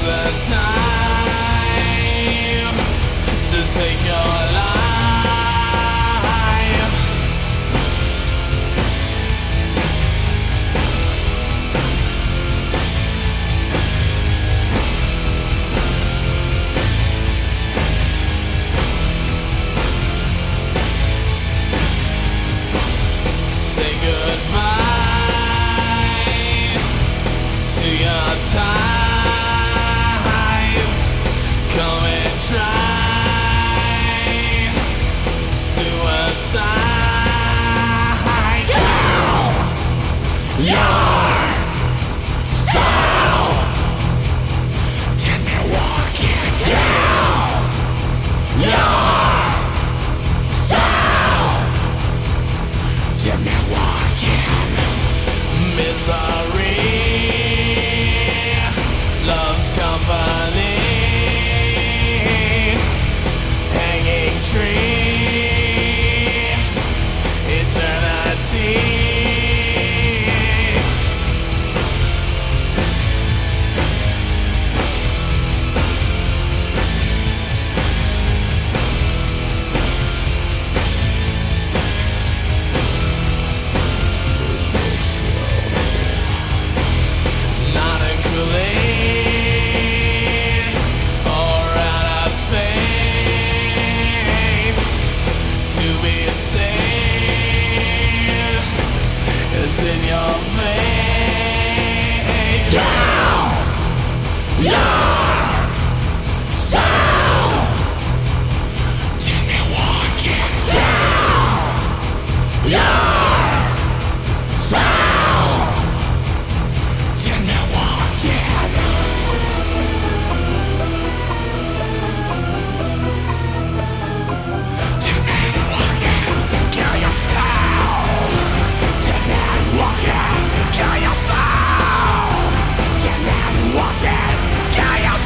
the time to take your life. Say goodbye to your ties. Come and try suicide. Kill yourself. Take me walking. Kill yourself. Take me walking. Misery loves company. Hanging tree, eternity. Not a Kool-Aid or out of space. To be saved is in your veins. Kill yourself. Take me walking. Kill yourself. Take me walking. Take me walking. Kill yourself. Take me walking. Kill yourself. Take me walking. Kill yourself.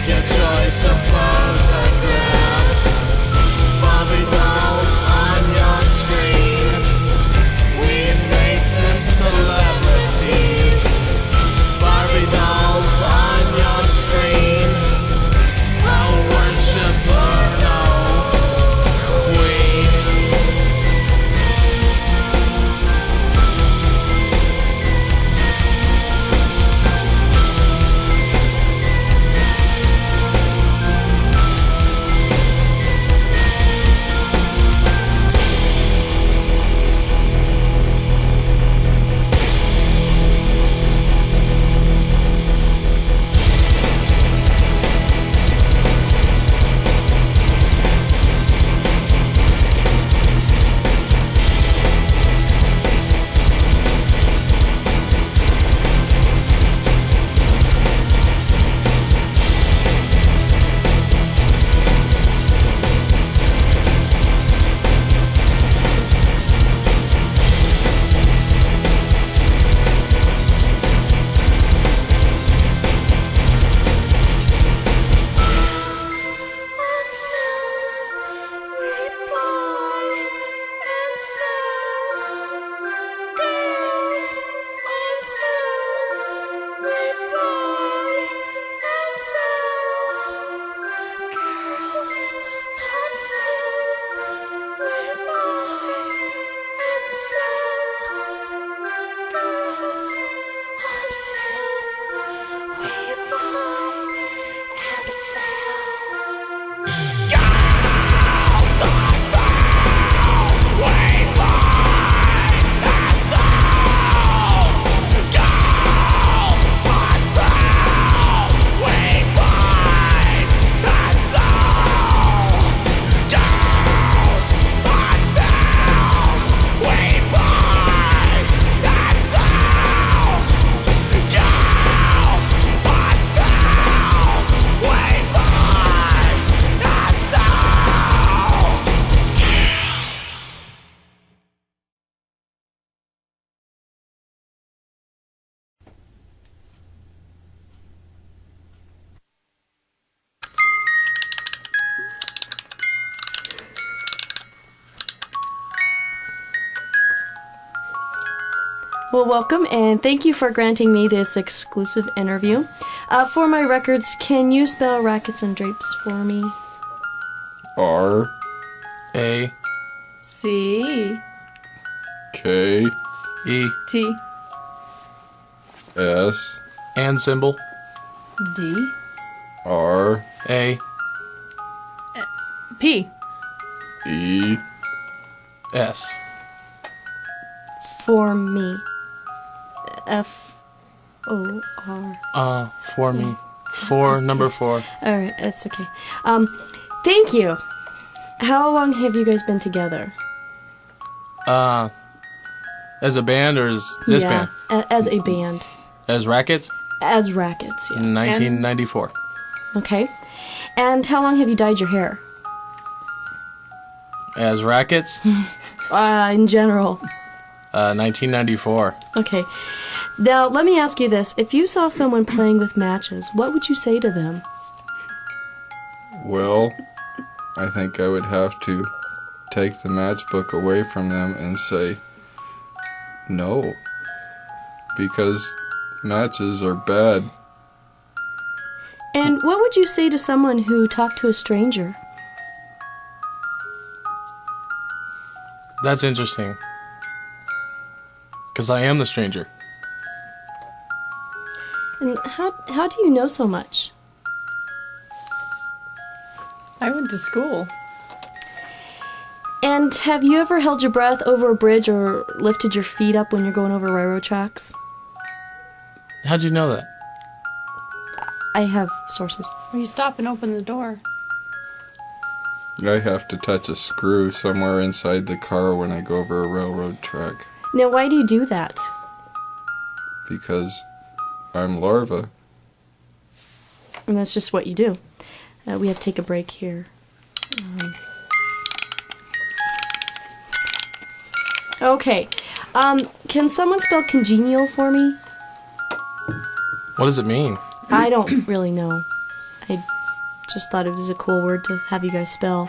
a choice of photographs. Barbie dolls on your screen. We make them celebrities. Barbie dolls on your screen. I'll worship no queens. Well, welcome, and thank you for granting me this exclusive interview. For my records, can you spell Rackets and Drapes for me? R A C K E T S and symbol D R A P E S. for me. F-O-R. For me. Number 4. All right, that's okay. Thank you. How long have you guys been together? As a band or as this band? As a band. As Rackets? As Rackets, yeah. 1994. Okay. And how long have you dyed your hair? As Rackets? In general. 1994. Okay. Now, let me ask you this. If you saw someone playing with matches, what would you say to them? Well, I think I would have to take the matchbook away from them and say no, because matches are bad. And what would you say to someone who talked to a stranger? That's interesting. Because I am the stranger. And how do you know so much? I went to school. And have you ever held your breath over a bridge or lifted your feet up when you're going over railroad tracks? How'd you know that? I have sources. Will you stop and open the door? I have to touch a screw somewhere inside the car when I go over a railroad track, Now, why do you do that? because I'm larva. And that's just what you do. We have to take a break here. Okay. Can someone spell congenial for me? What does it mean? I don't really know. I Just thought it was a cool word to have you guys spell.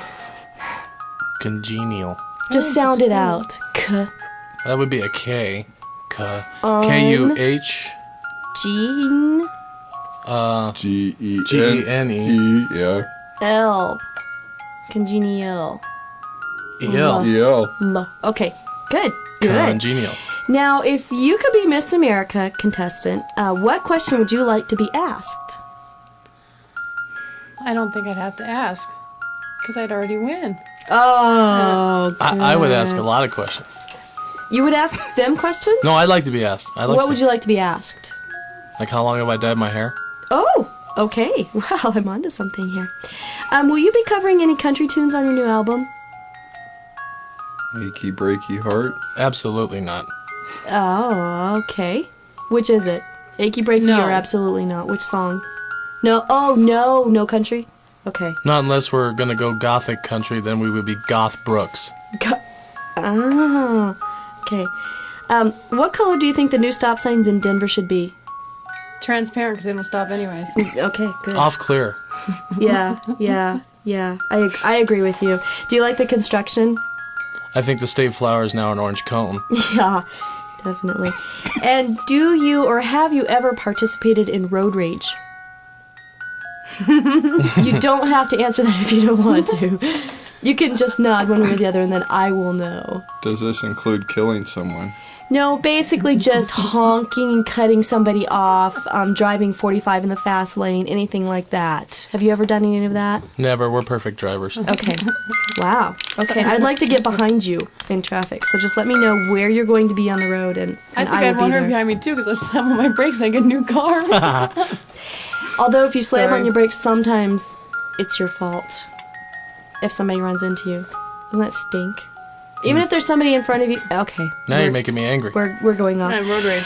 Congenial. Just sound it out. K. That would be a K. K-U-H. Gene. G-E-N-E. G-E-N-E. Yeah. L. Congenial. E-L. E-L. L. Okay. Good. Good. Congenial. Now, if you could be Miss America contestant, what question would you like to be asked? I don't think I'd have to ask, because I'd already win. Oh, I would ask a lot of questions. You would ask them questions? No, I'd like to be asked. What would you like to be asked? Like, how long have I dyed my hair? Oh, okay. Well, I'm onto something here. Will you be covering any country tunes on your new album? Achy breaky heart. Absolutely not. Oh, okay. Which is it? Achy Breaky No. or Absolutely Not? Which song? No. Oh, no. No country? Okay. Not unless we're gonna go gothic country, then we would be Goth Brooks. Oh, okay. What color do you think the new stop signs in Denver should be? Transparent, because they don't stop anyways. Okay, good. Off clear. Yeah. I agree with you. Do you like the construction? I think the state flower is now an orange cone. Yeah, definitely. And do you or have you ever participated in road rage? You don't have to answer that if you don't want to. You can just nod one way or the other and then I will know. Does this include killing someone? No, basically just honking and cutting somebody off, driving 45 in the fast lane, anything like that. Have you ever done any of that? Never. We're perfect drivers. Okay. Wow. Okay, I'd like to get behind you in traffic, so just let me know where you're going to be on the road, and I think I I'd will want be her there. behind me too, because I slam on my brakes and I get a new car. Although if you slam Sorry. on your brakes, sometimes it's your fault if somebody runs into you. Doesn't that stink? Even if there's somebody in front of you. Okay. Now you're making me angry. We're going on. And road rage.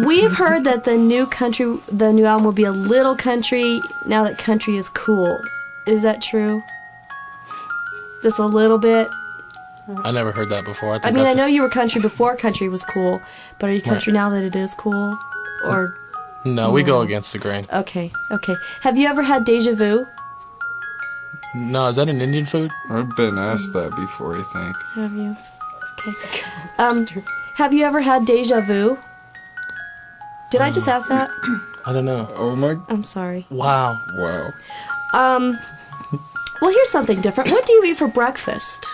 We've heard that the new album will be a little country now that country is cool. Is that true? Just a little bit? I never heard that before. I think mean, I that's know you were country before country was cool, but are you country now that it is cool? Or, No, we go against the grain. okay. Have you ever had deja vu? No, is that an Indian food? I've been asked that before, I think. Have you? Okay. Have you ever had deja vu? Did I just ask that? I don't know. Oh my... I'm sorry. Wow. Wow. Well, here's something different. What do you eat for breakfast?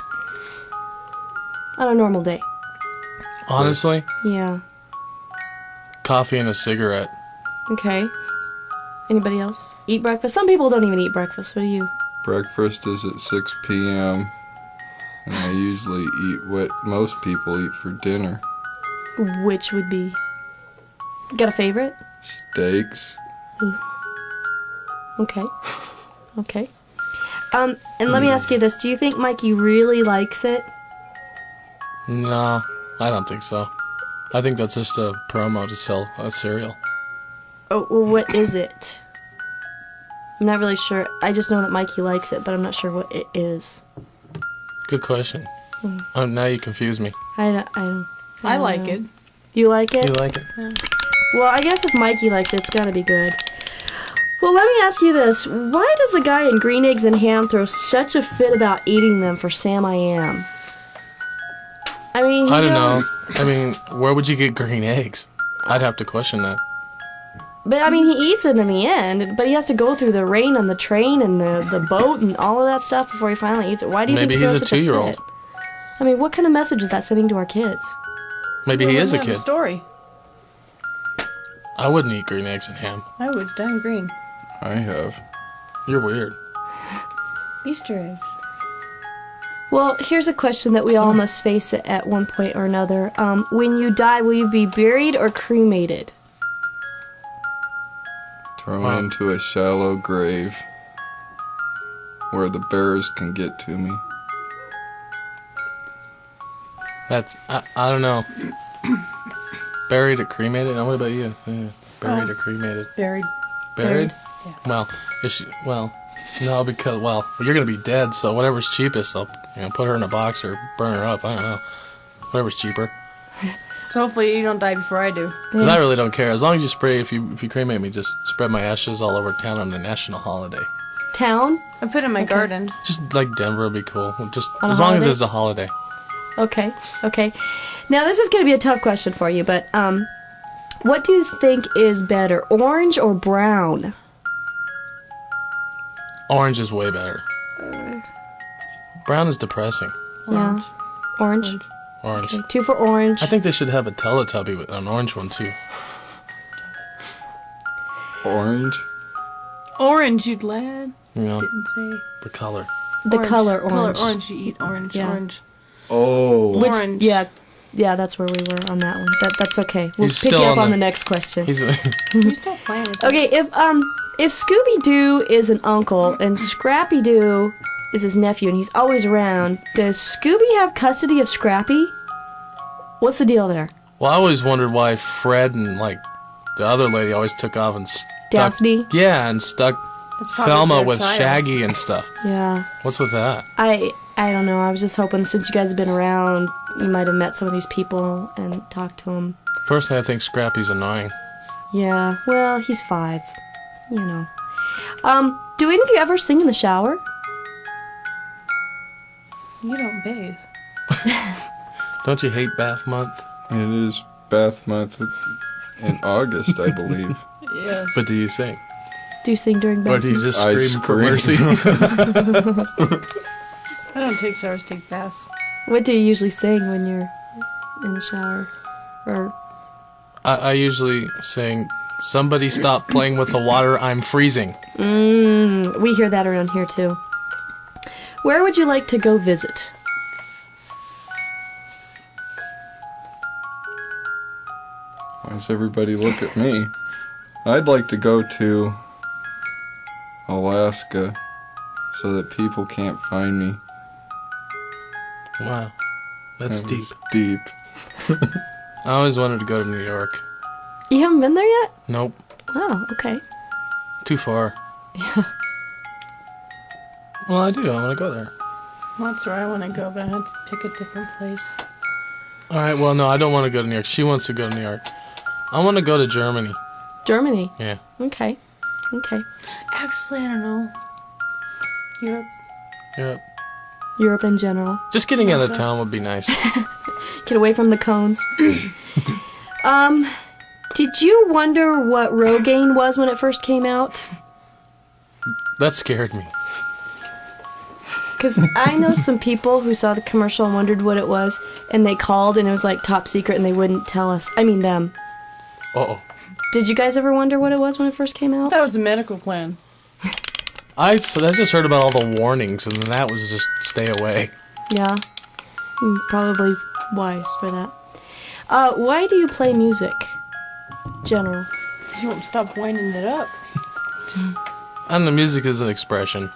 On a normal day. Honestly, Yeah. coffee and a cigarette. Okay. Anybody else? Eat breakfast? Some people don't even eat breakfast. What do you? Breakfast is at 6 p.m. And I usually eat what most people eat for dinner. Which would be? Got a favorite? Steaks. Okay. Okay. And let me ask you this. Do you think Mikey really likes it? No, I don't think so. I think that's just a promo to sell a cereal. Oh, well, what is it? I'm not really sure. I just know that Mikey likes it, but I'm not sure what it is. Good question. Oh, now you confuse me. I I don't like know. it. You like it? You like it? Well, I guess if Mikey likes it, it's gotta be good. Well, let me ask you this. Why does the guy in Green Eggs and Ham throw such a fit about eating them for Sam I Am? I mean, I don't know. I mean, where would you get green eggs? I'd have to question that. But, I mean, he eats it in the end, but he has to go through the rain on the train and the boat and all of that stuff before he finally eats it. Why do you Maybe think he he's throws a such 2-year-old. fit? I mean, what kind of message is that sending to our kids? Maybe he is a kid. Story. I wouldn't eat green eggs and ham. I would. Damn green. I have. You're weird. Easter eggs. Well, here's a question that we all must face at one point or another. When you die, will you be buried or cremated? Thrown into a shallow grave where the bears can get to me. That's, I don't know. Buried or cremated? Now, what about you? Yeah. Buried or cremated? Buried. Buried? Yeah. Well, no, because, you're going to be dead, so whatever's cheapest, I'll put her in a box or burn her up. I don't know. Whatever's cheaper. So hopefully you don't die before I do. Because I really don't care. As long as you spray, if you cremate me, just spread my ashes all over town on a national holiday. Town? I put it in my garden. Just like Denver would be cool. Just On a as long as holiday? it's a holiday. Okay. Now this is going to be a tough question for you, but what do you think is better, orange or brown? Orange is way better. Brown is depressing. Yeah. Orange. Orange. Okay, 2 for orange. I think they should have a Teletubby with an orange one too. Orange. Orange, you lad. You know, Didn't say. the color. The Orange. color orange. Color orange. You eat orange. Yeah. Orange. Oh. Which, Orange. Yeah, that's where we were on that one. That's okay. We'll He's pick you still up on on the- the next question. He's You stop playing with Okay, this. if Scooby-Doo is an uncle and Scrappy-Doo is his nephew and he's always around, does Scooby have custody of Scrappy? What's the deal there? well, I always wondered why Fred and like the other lady always took off and stuck. Daphne? Yeah, and stuck That's probably Thelma their with child. Shaggy and stuff. Yeah. What's with that? I don't know. I was just hoping since you guys have been around, you might have met some of these people and talked to them. Personally, I think Scrappy's annoying. Yeah, well, he's 5. You know. Do any of you ever sing in the shower? You don't bathe. Don't you hate bath month? It is bath month in August, I believe. Yes. But do you sing? Do you sing during Or bath? do you just I scream for scream. mercy? I don't take showers, take baths. What do you usually sing when you're in the shower? Or I usually sing, "Somebody stop playing with the water, I'm freezing." we hear that around here too. Where would you like to go visit? Why does everybody look at me? I'd like to go to Alaska so that people can't find me. Wow, that's That deep. was deep. I always wanted to go to New York. You haven't been there yet? Nope, Oh, okay. too far. Yeah. Well, I do. I want to go there. That's where I want to go, but I had to pick a different place. All right. Well, no, I don't want to go to New York. She wants to go to New York. I want to go to Germany. Germany. Yeah. Okay. Actually, I don't know. Europe. Europe. Europe in general. Just getting out of town would be nice. Get away from the cones. Did you wonder what Rogaine was when it first came out? That scared me. Because I know some people who saw the commercial and wondered what it was, and they called and it was like top secret and they wouldn't tell us. I mean them. Uh-oh. Did you guys ever wonder what it was when it first came out? That was a medical plan. I just heard about all the warnings, and then that was just stay away. Yeah. Probably wise for that. Why do you play music? General. Because you won't stop winding it up. And the music is an expression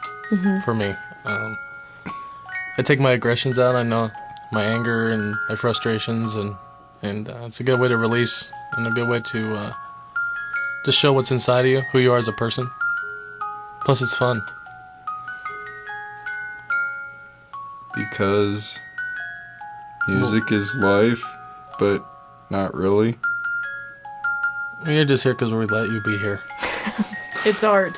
for me. I take my aggressions out. I know my anger and my frustrations, and it's a good way to release and a good way to just show what's inside of you, who you are as a person. Plus, it's fun. Because music is life, but not really. You're just here because we let you be here. It's art.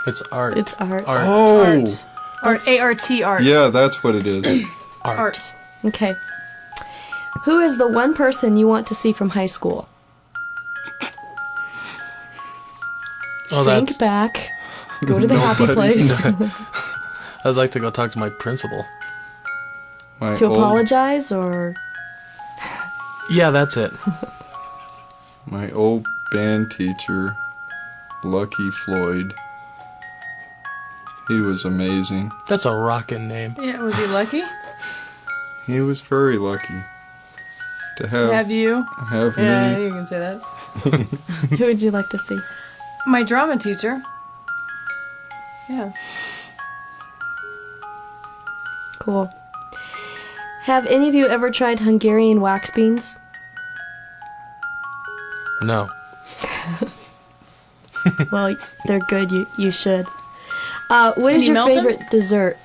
It's art. It's art. Art. Oh! Art. Art. A-R-T art. Yeah, that's what it is. Art. Okay. Who is the one person you want to see from high school? Oh, Think back. Go to the happy Nobody. place. I'd like to go talk to my principal. My To old- apologize or... Yeah, that's it. My old band teacher, Lucky Floyd. He was amazing. That's a rockin' name. Yeah, was he lucky He was very lucky to to have you? have Yeah, me. you can say that. Who would you like to see? My drama teacher. Yeah. Cool. Have any of you ever tried Hungarian wax beans? No. Well, they're good. You should. What is you your melt them? favorite dessert?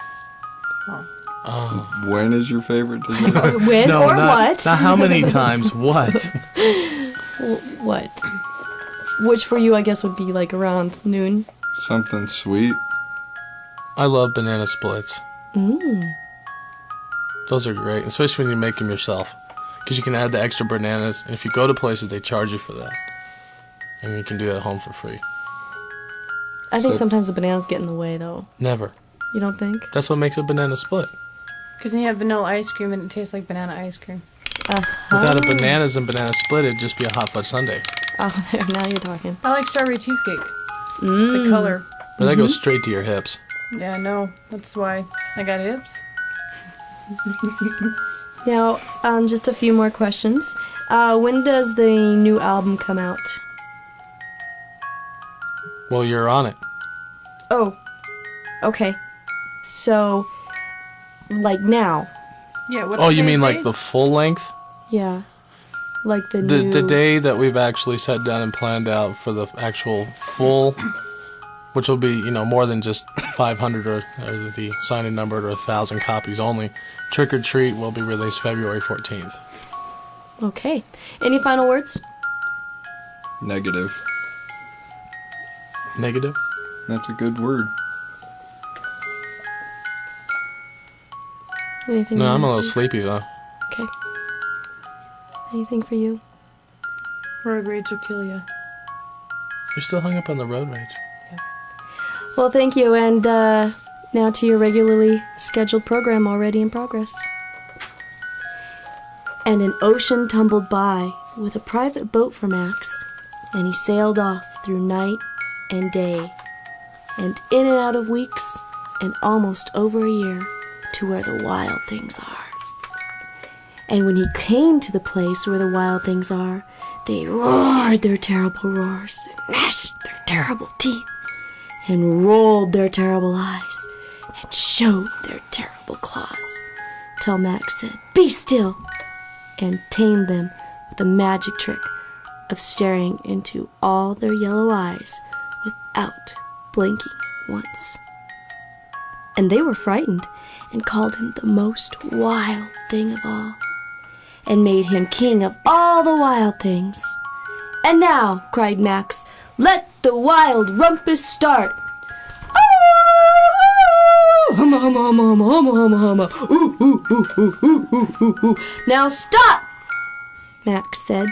When is your favorite dessert? When No, or not, what? not how many times. What? What? Which for you, I guess, would be like around noon. Something sweet. I love banana splits. Mmm. Those are great, especially when you make them yourself. Because you can add the extra bananas, and if you go to places, they charge you for that. And you can do it at home for free. I think So- sometimes the bananas get in the way, though. Never. You don't think? That's what makes a banana split. Because then you have vanilla ice cream and it tastes like banana ice cream. Without a bananas and banana split, it'd just be a hot fudge sundae. Oh, there, now you're talking. I like strawberry cheesecake. Mm. The color. But that goes straight to your hips. Yeah, no. That's why I got hips. Now, just a few more questions. When does the new album come out? Well, you're on it. Oh, okay. So, like now? Yeah, what Oh, you mean like the full length? Yeah. Like the The new... day that we've actually sat down and planned out for the actual full, which will be, you know, more than just 500 or the signed and numbered or 1,000 copies only. Trick or Treat will be released February 14th. Okay. Any final words? Negative. Negative? That's a good word. Anything? No, you I'm a wanna little say? sleepy though. Okay. Anything for you? Road rage will kill you. You're still hung up on the road rage. Well, thank you, and now to your regularly scheduled program already in progress. And an ocean tumbled by with a private boat for Max, and he sailed off through night and day, and in and out of weeks, and almost over a year, to where the wild things are. And when he came to the place where the wild things are, they roared their terrible roars, and gnashed their terrible teeth, and rolled their terrible eyes, and showed their terrible claws, till Max said, "Be still," and tamed them with the magic trick of staring into all their yellow eyes without blinking once. And they were frightened, and called him the most wild thing of all, and made him king of all the wild things. "And now," cried Max, "let the wild rumpus start." Humma, humma, humma, humma, humma, humma, humma. Ooh, ooh, ooh, ooh, ooh, ooh, ooh, ooh. "Now stop," Max said,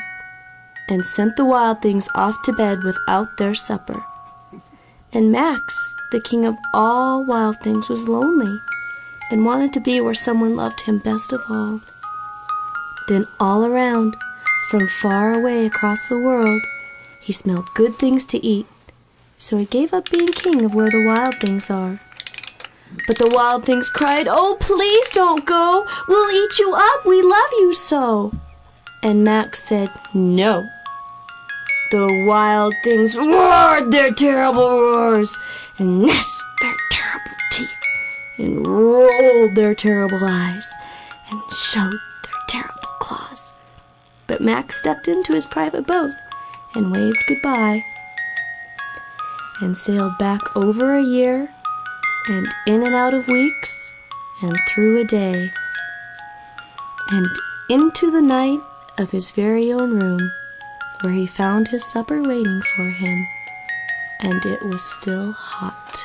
and sent the wild things off to bed without their supper. And Max, the king of all wild things, was lonely, and wanted to be where someone loved him best of all. Then all around, from far away across the world, he smelled good things to eat, so he gave up being king of where the wild things are. But the wild things cried, "Oh, please don't go! We'll eat you up! We love you so!" And Max said, "No." The wild things roared their terrible roars, and gnashed their terrible teeth, and rolled their terrible eyes, and showed their terrible claws. But Max stepped into his private boat and waved goodbye, and sailed back over a year, and in and out of weeks, and through a day, and into the night of his very own room, where he found his supper waiting for him, and it was still hot.